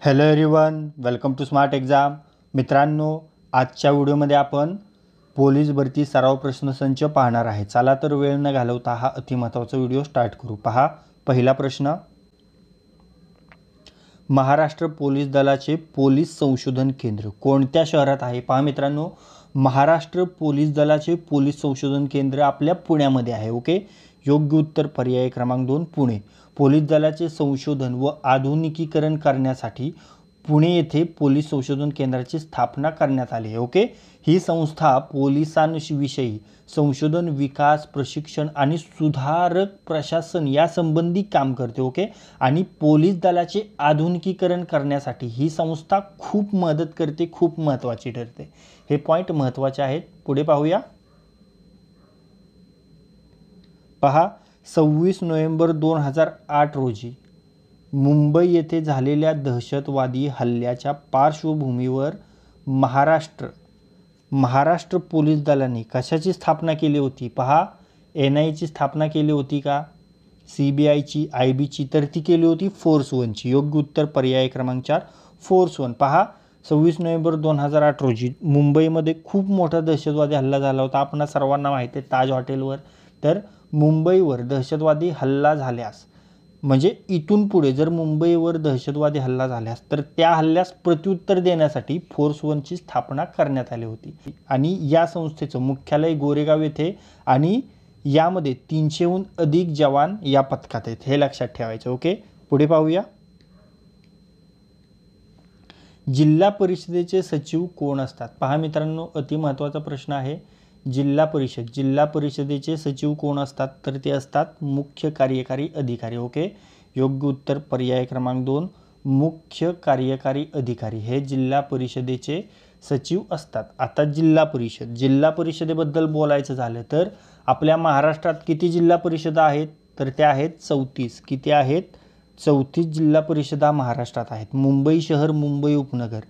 Hello everyone, welcome to smart exam. मित्रांनो, आजच्या व्हिडिओमध्ये आपण पोलीस भरती सराव प्रश्नसंच पाहणार आहे. चला तर वेळ न घालवता हा अतिमहत्त्वाचा व्हिडिओ स्टार्ट करू. पहा, पहिला प्रश्न. महाराष्ट्र पोलीस दलाचे पोलीस संशोधन केंद्र कोणत्या शहरात आहे? पहा मित्रांनो, महाराष्ट्र पोलीस दलाचे पोलीस संशोधन केंद्र आपल्या पुण्यामध्ये आहे. ओके, योग्य उत्तर पर्याय क्रमांक 2 पुणे. पोलीस दलाचे संशोधन व आधुनिकीकरण करण्यासाठी पुणे येथे पोलीस संशोधन केंद्राची स्थापना करण्यात आली आहे. ओके, ही संस्था पोलिसांविषयी संशोधन, विकास, प्रशिक्षण आणि सुधारक प्रशासन यासंबंधी काम करते. ओके, आणि पोलीस दलाचे आधुनिकीकरण करण्यासाठी ही संस्था खूप मदत करते, खूप महत्त्वाची ठरते. हे पॉईंट महत्त्वाचे आहेत. पुढे पाहूया. पहा, 26 नोव्हेंबर 2008 रोजी मुंबई येथे झालेल्या दहशतवादी हल्ल्याच्या पार्श्वभूमीवर महाराष्ट्र पोलीस दलाने कशाची स्थापना केली होती? पहा, NIAची स्थापना केली होती का? CBIची, IBची? तर ती केली होती फोर्स 1ची. योग्य उत्तर पर्याय क्रमांक 4 फोर्स 1. पहा, 26 नोव्हेंबर 2008 रोजी मुंबईमध्ये खूप मोठा दहशतवादी हल्ला झाला होता. आपणा सर्वांना माहिती आहे, ताज हॉटेलवर. तर मुंबईवर दहशतवादी हल्ला झाल्यास, म्हणजे इथून पुढे जर मुंबईवर दहशतवादी हल्ला झाल्यास, तर त्या हल्ल्यास प्रत्युत्तर देण्यासाठी फोर्स 1ची स्थापना करण्यात आली होती. आणि या संस्थेचं मुख्यालय गोरेगाव येथे, आणि यामध्ये 300हून अधिक जवान या पथकात आहेत. हे लक्षात ठेवायचं. ओके, पुढे पाहूया. जिल्हा परिषदेचे सचिव कोण असतात? पहा मित्रांनो, अति महत्त्वाचा प्रश्न आहे. जिल्हा परिषदेचे सचिव कोण असतात? तर ते असतात मुख्य कार्यकारी अधिकारी. ओके, योग्य उत्तर पर्याय क्रमांक 2 मुख्य कार्यकारी अधिकारी हे जिल्हा परिषदेचे सचिव असतात. आता जिल्हा परिषदेबद्दल बोलायचं झालं तर आपल्या महाराष्ट्रात किती जिल्हा परिषदा आहेत? तर त्या आहेत 34. किती आहेत? 34 जिल्हा परिषदा महाराष्ट्रात आहेत. मुंबई शहर, मुंबई उपनगर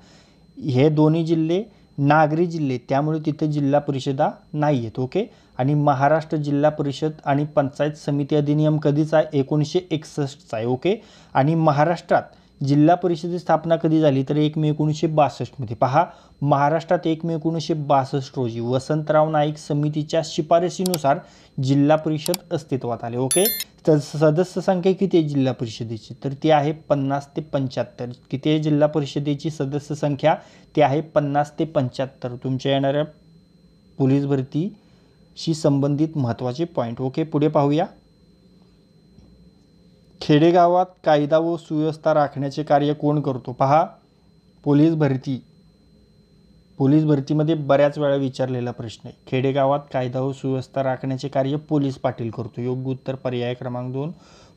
हे दोन्ही जिल्हे नागरी जिल्हे, त्यामुळे तिथे जिल्हा परिषदा नाही आहेत. ओके, आणि महाराष्ट्र जिल्हा परिषद आणि पंचायत समिती अधिनियम कधीचा आहे? 1961चा आहे. ओके, आणि महाराष्ट्रात जिल्हा परिषदेची स्थापना कधी झाली? तर 1 मे 1962 मध्ये. पहा, महाराष्ट्रात 1 मे 1962 रोजी वसंतराव नाईक समितीच्या शिफारशीनुसार जिल्हा परिषद अस्तित्वात आले. ओके, तर सदस्य संख्या किती आहे जिल्हा परिषदेची? तर ती आहे 50 ते 75. किती आहे जिल्हा परिषदेची सदस्य संख्या? ती आहे 50 ते 75. तुमच्या येणाऱ्या पोलीस भरतीशी संबंधित महत्त्वाचे पॉईंट. ओके, पुढे पाहूया. खेडेगावात कायदा व सुव्यवस्था राखण्याचे कार्य कोण करतो? पहा, पोलीस भरतीमध्ये बऱ्याच वेळा विचारलेला प्रश्न आहे. खेडेगावात कायदा व सुव्यवस्था राखण्याचे कार्य पोलीस पाटील करतो. योग्य उत्तर पर्याय क्रमांक 2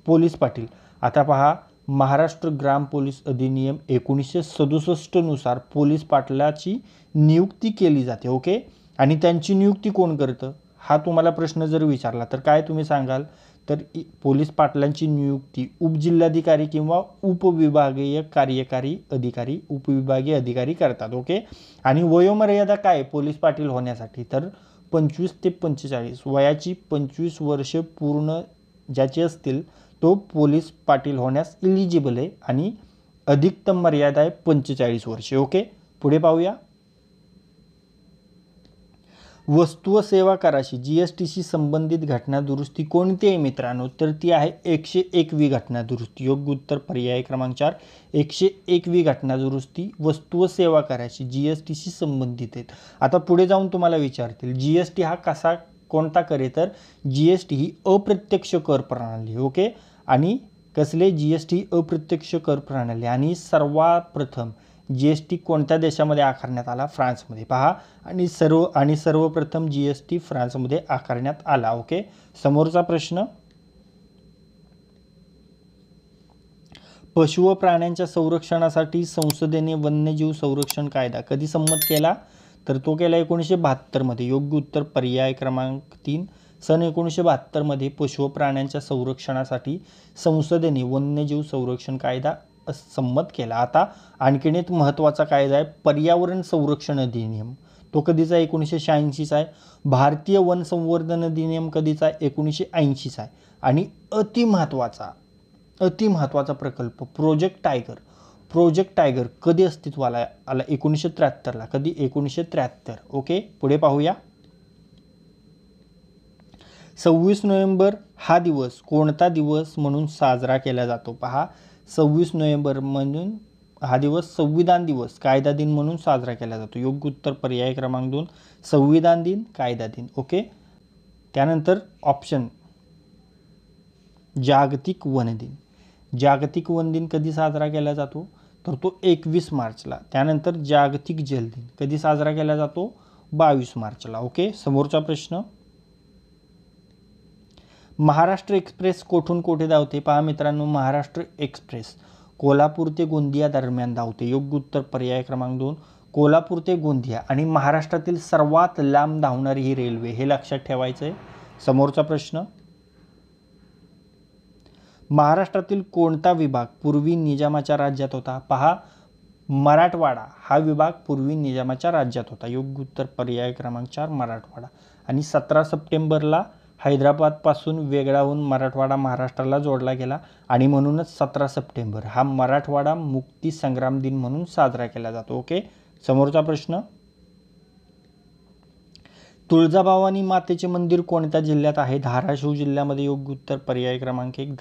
पोलीस पाटील. आता पहा, महाराष्ट्र ग्राम पोलीस अधिनियम 1967 नुसार पोलीस पाटलाची नियुक्ती केली जाते. ओके, आणि त्यांची नियुक्ती कोण करतं? हा तुम्हाला प्रश्न जर विचारला तर काय तुम्ही सांगाल? तर पोलीस पाटलांची नियुक्ती उपजिल्हाधिकारी किंवा उपविभागीय कार्यकारी अधिकारी, उपविभागीय अधिकारी करतात. ओके, आणि वयोमर्यादा काय पोलीस पाटील होण्यासाठी? तर 25 ते 45 वयाची 25 वर्ष पूर्ण ज्याचे असतील तो पोलीस पाटील होण्यास इलिजिबल आहे, आणि अधिकतम मर्यादा आहे 45 वर्षे. ओके, पुढे पाहूया. वस्तू व सेवा कराशी GSTशी संबंधित घटना दुरुस्ती कोणती आहे मित्रांनो? तर ती आहे 101वी घटना दुरुस्ती. योग्य उत्तर पर्याय क्रमांक 4 101वी घटना दुरुस्ती वस्तू व सेवा कराशी GSTशी संबंधित आहेत. आता पुढे जाऊन तुम्हाला विचारतील GST हा कोणता कर आहे? तर GST ही अप्रत्यक्ष कर प्रणाली. ओके, आणि कसले? GST अप्रत्यक्ष कर प्रणाली. आणि सर्वप्रथम GST कोणत्या देशामध्ये आकारण्यात आला? फ्रान्समध्ये. पहा, आणि सर्वप्रथम GST फ्रान्समध्ये आकारण्यात आला. ओके, समोरचा प्रश्न. पशु व प्राण्यांच्या संरक्षणासाठी संसदेने वन्यजीव संरक्षण कायदा कधी संमत केला? तर तो केला 1972 मध्ये. योग्य उत्तर पर्याय क्रमांक 3 सन 1972 मध्ये पशु व प्राण्यांच्या संरक्षणासाठी संसदेने वन्यजीव संरक्षण कायदा संमत केला. आता आणखीन एक महत्त्वाचा कायदा आहे पर्यावरण संरक्षण अधिनियम. तो कधीचा? 1986चा आहे. भारतीय वन संवर्धन अधिनियम कधीचा आहे? 1980चा आहे. आणि अति महत्त्वाचा प्रकल्प प्रोजेक्ट टायगर प्रोजेक्ट टायगर कधी अस्तित्वाला आला? 1973ला. कधी? 1973. ओके, पुढे पाहूया. 26 नोव्हेंबर हा दिवस कोणता दिवस म्हणून साजरा केला जातो? पहा, 26 नोव्हेंबर म्हणून हा दिवस संविधान दिवस, कायदा दिन म्हणून साजरा केला जातो. योग्य उत्तर पर्याय क्रमांक 2, संविधान दिन, कायदा दिन. ओके, त्यानंतर ऑप्शन जागतिक वन दिन. जागतिक वन दिन कधी साजरा केला जातो? तर तो 21 मार्चला. त्यानंतर जागतिक जल दिन कधी साजरा केला जातो? 22 मार्चला. ओके, समोरचा प्रश्न. महाराष्ट्र एक्सप्रेस कोठून कोठे धावते? पहा मित्रांनो, महाराष्ट्र एक्सप्रेस कोल्हापूर ते गोंदिया दरम्यान धावते. योग्य उत्तर पर्याय क्रमांक 2, कोल्हापूर ते गोंदिया. आणि महाराष्ट्रातील सर्वात लांब धावणारी ही रेल्वे, हे लक्षात ठेवायचं आहे. समोरचा प्रश्न. महाराष्ट्रातील कोणता विभाग पूर्वी निजामाच्या राज्यात होता? पहा, मराठवाडा हा विभाग पूर्वी निजामाच्या राज्यात होता. योग्य उत्तर पर्याय क्रमांक 4, मराठवाडा. आणि 17 सप्टेंबरला हैदराबादपासून वेगळा होऊन मराठवाडा महाराष्ट्राला जोडला गेला आणि म्हणूनच 17 सप्टेंबर हा मराठवाडा मुक्ती संग्राम दिन म्हणून साजरा केला जातो. ओके, समोरचा प्रश्न. तुळजाभवानी मातेचे मंदिर कोणत्या जिल्ह्यात आहे? धाराशिव जिल्ह्यामध्ये. योग्य उत्तर पर्याय क्रमांक 1,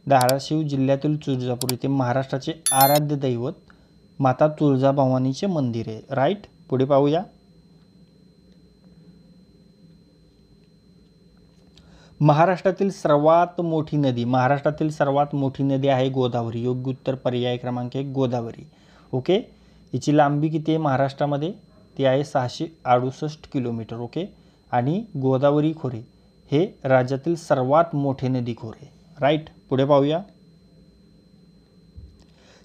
धाराशिव जिल्ह्यातील तुळजापूर येथे महाराष्ट्राचे आराध्य दैवत माता तुळजाभवानीचे मंदिर आहे. राईट, पुढे पाहूया. महाराष्ट्रातील सर्वात मोठी नदी आहे गोदावरी. योग्य उत्तर पर्याय क्रमांक 1, गोदावरी. ओके, याची लांबी किती आहे महाराष्ट्रामध्ये? ती आहे 668 किलोमीटर. ओके, आणि गोदावरी खोरे हे राज्यातील सर्वात मोठे नदी खोरे. राईट, पुढे पाहूया.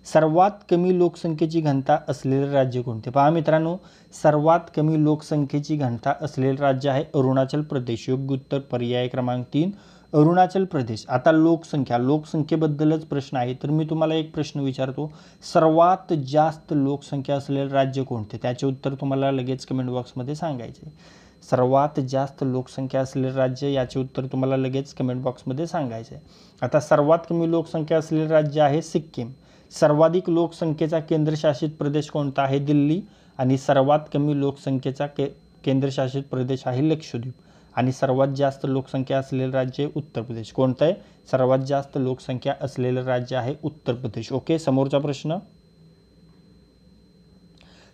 सर्वात कमी लोकसंख्येची घनता असलेले राज्य कोणते? पहा मित्रांनो, सर्वात कमी लोकसंख्येची घनता असलेले राज्य आहे अरुणाचल प्रदेश. योग्य उत्तर पर्याय क्रमांक 3, अरुणाचल प्रदेश. आता लोकसंख्येबद्दलच प्रश्न आहे, तर मी तुम्हाला एक प्रश्न विचारतो, सर्वात जास्त लोकसंख्या असलेले राज्य कोणते? त्याचे उत्तर तुम्हाला लगेच कमेंट बॉक्समध्ये सांगायचे. सर्वात जास्त लोकसंख्या असलेले राज्य, याचे उत्तर तुम्हाला लगेच कमेंट बॉक्समध्ये सांगायचे. आता सर्वात कमी लोकसंख्या असलेले राज्य आहे सिक्कीम. सर्वाधिक लोकसंख्येचा केंद्रशासित प्रदेश कोणता आहे? दिल्ली. आणि सर्वात कमी लोकसंख्येचा केंद्रशासित प्रदेश आहे लक्षद्वीप. आणि सर्वात जास्त लोकसंख्या असलेले राज्य उत्तर प्रदेश. कोणतं आहे? सर्वात जास्त लोकसंख्या असलेले राज्य आहे उत्तर प्रदेश. ओके, समोरचा प्रश्न.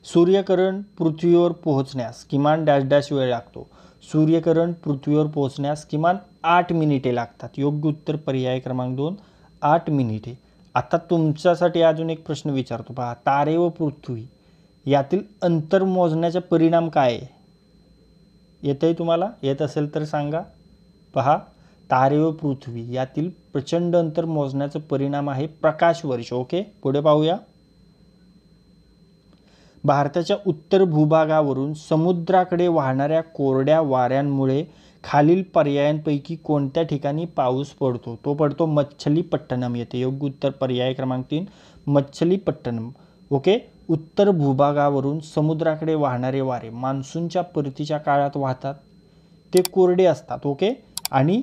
सूर्यकिरण पृथ्वीवर पोहोचण्यास किमान डॅश डॅश वेळ लागतो? सूर्यकिरण पृथ्वीवर पोहोचण्यास किमान 8 मिनिटे लागतात. योग्य उत्तर पर्याय क्रमांक 2, 8 मिनिटे. आता तुमच्यासाठी अजून एक प्रश्न विचारतो. पहा, तारे व पृथ्वी यातील अंतर मोजण्याचा परिणाम काय आहे? येतंय तुम्हाला? येत असेल तर सांगा. पहा, तारे व पृथ्वी यातील प्रचंड अंतर मोजण्याचा परिणाम आहे प्रकाश वर्ष. ओके, पुढे पाहूया. भारताच्या उत्तर भूभागावरून समुद्राकडे वाहणाऱ्या कोरड्या वाऱ्यांमुळे खालील पर्यायांपैकी कोणत्या ठिकाणी पाऊस पडतो? तो पडतो मच्छलीपट्टणम येथे. योग्य उत्तर पर्याय क्रमांक 3, मच्छलीपट्टणम. ओके, उत्तर भूभागावरून समुद्राकडे वाहणारे वारे मान्सूनच्या परतीच्या काळात वाहतात. ते कोरडे असतात. ओके, आणि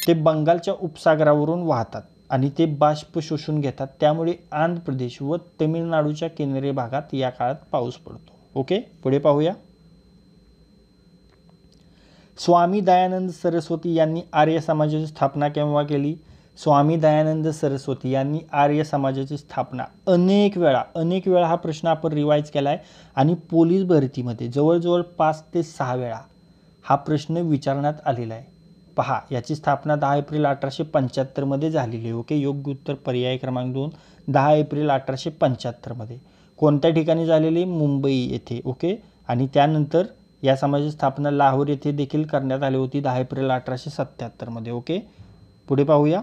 ते बंगालच्या उपसागरावरून वाहतात आणि ते बाष्प शोषून घेतात. त्यामुळे आंध्र प्रदेश व तमिळनाडूच्या केंद्रीय भागात या काळात पाऊस पडतो. ओके, पुढे पाहूया. स्वामी दयानंद सरस्वती यांनी आर्य समाजाची स्थापना केव्हा केली? स्वामी दयानंद सरस्वती यांनी आर्य समाजाची स्थापना अनेक वेळा हा प्रश्न आपण रिवाइज केला आहे आणि पोलीस भरतीमध्ये जवळजवळ 5 ते 6 वेळा हा प्रश्न विचारण्यात आलेला आहे. पहा, याची स्थापना 10 एप्रिल 1875 मध्ये झालेली आहे. ओके, योग्य उत्तर पर्याय क्रमांक 2, 10 एप्रिल 1875 मध्ये. कोणत्या ठिकाणी झालेली? मुंबई येथे. ओके, आणि त्यानंतर या समाजाची स्थापना लाहोर येथे देखील करण्यात आली होती 10 एप्रिल 1877 मध्ये. ओके, पुढे पाहूया.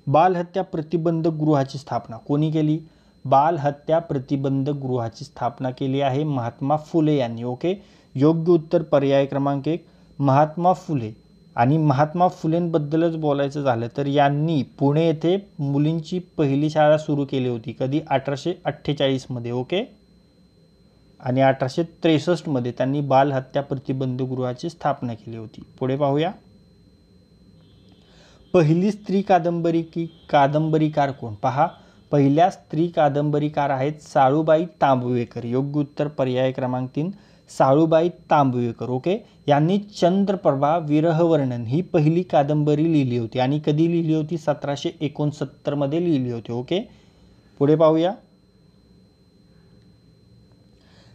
बालहत्या प्रतिबंधक गृहाची स्थापना कोणी केली? बालहत्या प्रतिबंधक गृहाची स्थापना केली आहे महात्मा फुले यांनी. ओके, योग्य उत्तर पर्याय क्रमांक 1, महात्मा फुले. आणि महात्मा फुलेंबद्दलच बोलायचं झालं तर यांनी पुणे येथे मुलींची पहिली शाळा सुरू केली होती. कधी? 1848 मध्ये. ओके, आणि 1863 मध्ये त्यांनी बालहत्या प्रतिबंधक गृहाची स्थापना केली होती. पुढे पाहूया. पहिली स्त्री कादंबरीकार कोण? पहा, पहिल्या स्त्री कादंबरीकार आहेत साळूबाई तांबवेकर. योग्य उत्तर पर्याय क्रमांक 3 साळूबाई तांबवेकर. ओके, यांनी चंद्रप्रभा विरहवर्णन ही पहिली कादंबरी लिहिली होती आणि कधी लिहिली होती? 1769 मध्ये लिहिली होती. ओके, पुढे पाहूया.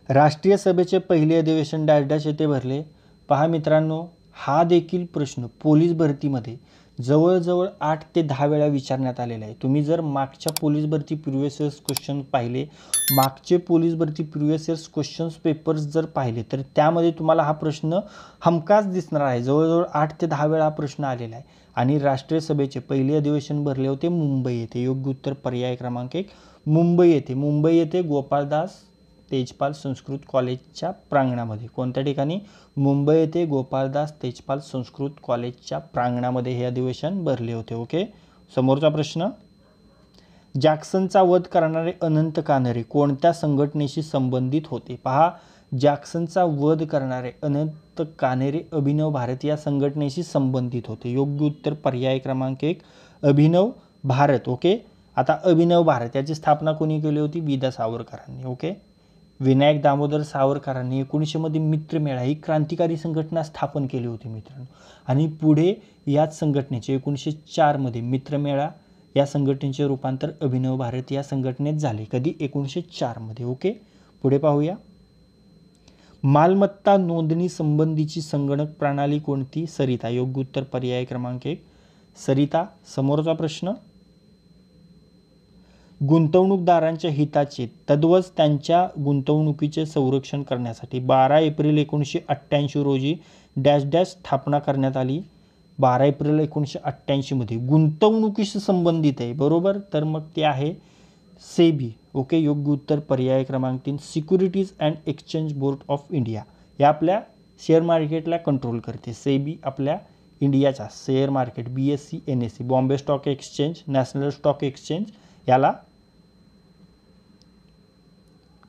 राष्ट्रीय सभेचे पहिले अधिवेशन डॅश डॅश येथे भरले. पहा मित्रांनो, हा देखील प्रश्न पोलीस भरतीमध्ये जवळजवळ 8 ते 10 वेळा विचारण्यात आलेला आहे. तुम्ही जर मागच्या पोलीस भरती प्रिव्हियस इयर्स क्वेश्चन पाहिले, मागचे पोलीस भरती प्रिव्हियस इयर्स क्वेश्चन्स पेपर्स जर पाहिले, तर त्यामध्ये तुम्हाला हा प्रश्न हमखास दिसणार आहे. जवळजवळ 8 ते 10 वेळा हा प्रश्न आलेला आहे. आणि राष्ट्रीय सभेचे पहिले अधिवेशन भरले होते मुंबई येथे. योग्य उत्तर पर्याय क्रमांक 1 मुंबई येथे. मुंबई येथे गोपाळदास तेजपाल संस्कृत कॉलेजच्या प्रांगणामध्ये. कोणत्या ठिकाणी? मुंबई येथे गोपाळदास तेजपाल संस्कृत कॉलेजच्या प्रांगणामध्ये हे अधिवेशन भरले होते. ओके, समोरचा प्रश्न. जॅक्सनचा वध करणारे अनंत कान्हेरे कोणत्या संघटनेशी संबंधित होते? पहा, जॅक्सनचा वध करणारे अनंत कान्हेरे अभिनव भारत या संघटनेशी संबंधित होते. योग्य उत्तर पर्याय क्रमांक 1 अभिनव भारत. ओके, आता अभिनव भारत याची स्थापना कोणी केली होती? विदा सावरकरांनी. ओके, विनायक दामोदर सावरकरांनी 1900 मध्ये मित्रमेळा ही क्रांतिकारी संघटना स्थापन केली होती मित्रांनो. आणि पुढे याच संघटनेचे 1904 मध्ये मित्रमेळा या संघटनेचे रूपांतर अभिनव भारत या संघटनेत झाले. कधी? 1904 मध्ये. ओके, पुढे पाहूया. मालमत्ता नोंदणी संबंधीची संगणक प्रणाली कोणती? सरिता. योग्य उत्तर पर्याय क्रमांक 1 सरिता. समोरचा प्रश्न. गुंतवणूकदारांच्या हिताचे तद्वच त्यांच्या गुंतवणुकीचे संरक्षण करण्यासाठी 12 एप्रिल 1988 रोजी डॅश डॅश स्थापना करण्यात आली. 12 एप्रिल 1988 मध्ये गुंतवणुकीशी संबंधित आहे, बरोबर? तर मग ते आहे सेबी. ओके, योग्य उत्तर पर्याय क्रमांक 3 securities and exchange board of India. या आपल्या शेअर मार्केटला कंट्रोल करते. सेबी आपल्या इंडियाच्या share market BSE NSE Bombay stock exchange, national stock exchange याला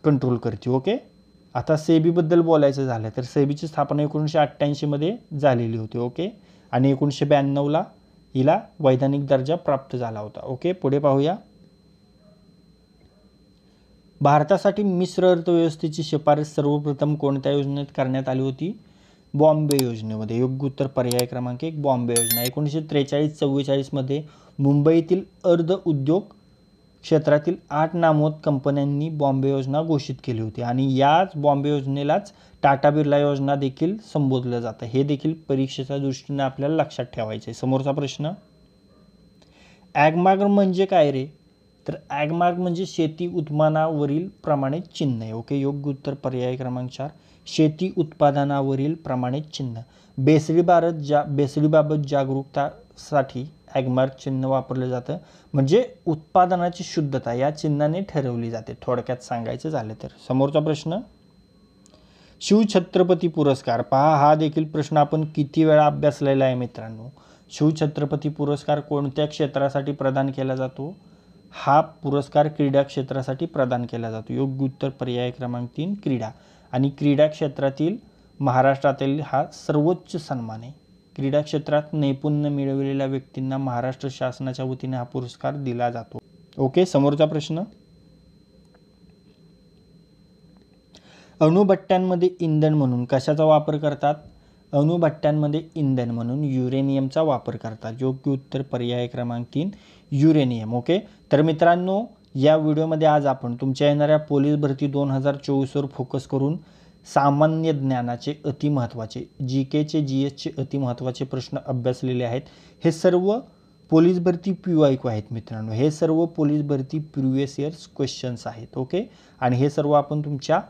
कंट्रोल करते. ओके, आता सेबीबद्दल बोलायचं झालं तर सेबीची स्थापना 1988 मध्ये झालेली होती. ओके, आणि 1992ला हिला वैधानिक दर्जा प्राप्त झाला होता. ओके, पुढे पाहूया. भारतासाठी मिश्र अर्थव्यवस्थेची शिफारस सर्वप्रथम कोणत्या योजनेत करण्यात आली होती? बॉम्बे योजनेमध्ये. योग्य उत्तर पर्याय क्रमांक 1 बॉम्बे योजना. 1943-44 मध्ये मुंबईतील अर्ध उद्योग क्षेत्रातील 8 नामवंत कंपन्यांनी बॉम्बे योजना घोषित केली होती आणि याच बॉम्बे योजनेलाच टाटा बिर्ला योजना देखील संबोधलं जातं. हे देखील परीक्षेच्या दृष्टीने आपल्याला लक्षात ठेवायचं आहे. समोरचा प्रश्न. ॲगमार्क म्हणजे काय रे? तर ॲगमार्क म्हणजे शेती उत्पादनावरील प्रमाणित चिन्ह आहे. ओके, योग्य उत्तर पर्याय क्रमांक 4 शेती उत्पादनावरील प्रमाणित चिन्ह. भेसळीबाबत जागरूकतासाठी ॲगमार्क चिन्ह वापरलं जातं. म्हणजे उत्पादनाची शुद्धता या चिन्हाने ठरवली जाते, थोडक्यात सांगायचं झालं तर. समोरचा प्रश्न. शिवछत्रपती पुरस्कार. पहा, हा देखील प्रश्न आपण किती वेळा अभ्यासलेला आहे मित्रांनो. शिवछत्रपती पुरस्कार कोणत्या क्षेत्रासाठी प्रदान केला जातो? हा पुरस्कार क्रीडा क्षेत्रासाठी प्रदान केला जातो. योग्य उत्तर पर्याय क्रमांक 3 क्रीडा. आणि क्रीडा क्षेत्रातील महाराष्ट्रातील हा सर्वोच्च सन्मान आहे. क्रीडा क्षेत्रात नैपुण्य मिळवलेल्या व्यक्तींना महाराष्ट्र शासनाच्या वतीने हा पुरस्कार दिला जातो. ओके, समोरचा प्रश्न. अणुभट्ट्यांमध्ये इंधन म्हणून कशाचा वापर करतात? अणुभट्ट्यांमध्ये इंधन म्हणून युरेनियमचा वापर करतात. योग्य उत्तर पर्याय क्रमांक 3 युरेनियम. ओके, तर मित्रांनो, या व्हिडिओमध्ये आज आपण तुमच्या येणाऱ्या पोलीस भरती 2024 वर फोकस करून सामान्य ज्ञानाचे अतिमहत्त्वाचे GKचे GSचे अतिमहत्त्वाचे प्रश्न अभ्यासलेले आहेत. हे सर्व पोलीस भरती PYQ आहेत मित्रांनो. हे सर्व पोलीस भरती प्रिव्हियस इयर्स क्वेश्चन्स आहेत. ओके, आणि हे सर्व आपण तुमच्या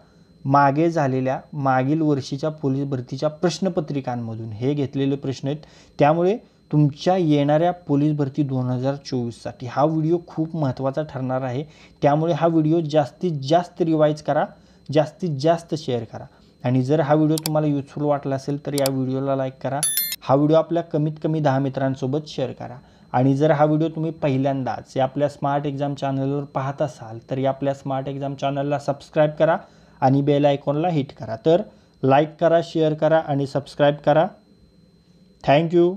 मागे झालेल्या मागील वर्षीच्या पोलीस भरतीच्या प्रश्नपत्रिकांमधून हे घेतलेले प्रश्न आहेत. त्यामुळे तुमच्या येणाऱ्या पोलीस भरती 2024 साठी हा व्हिडिओ खूप महत्त्वाचा ठरणार आहे. त्यामुळे हा व्हिडिओ जास्तीत जास्त रिवाइज करा, जास्तीत जास्त शेअर करा. आणि जर हा व्हिडिओ तुम्हाला युजफुल वाटला असेल तर या व्हिडिओला लाईक करा. हा व्हिडिओ आपल्या कमीत कमी 10 मित्रांसोबत शेअर करा. आणि जर हा व्हिडिओ तुम्ही पहिल्यांदाच या आपल्या स्मार्ट एक्झाम चॅनलवर पाहत असाल तर या आपल्या स्मार्ट एक्झाम चॅनलला सबस्क्राईब करा आणि बेल आयकॉनला हिट करा. तर लाईक करा, शेअर करा आणि सबस्क्राईब करा. थँक्यू.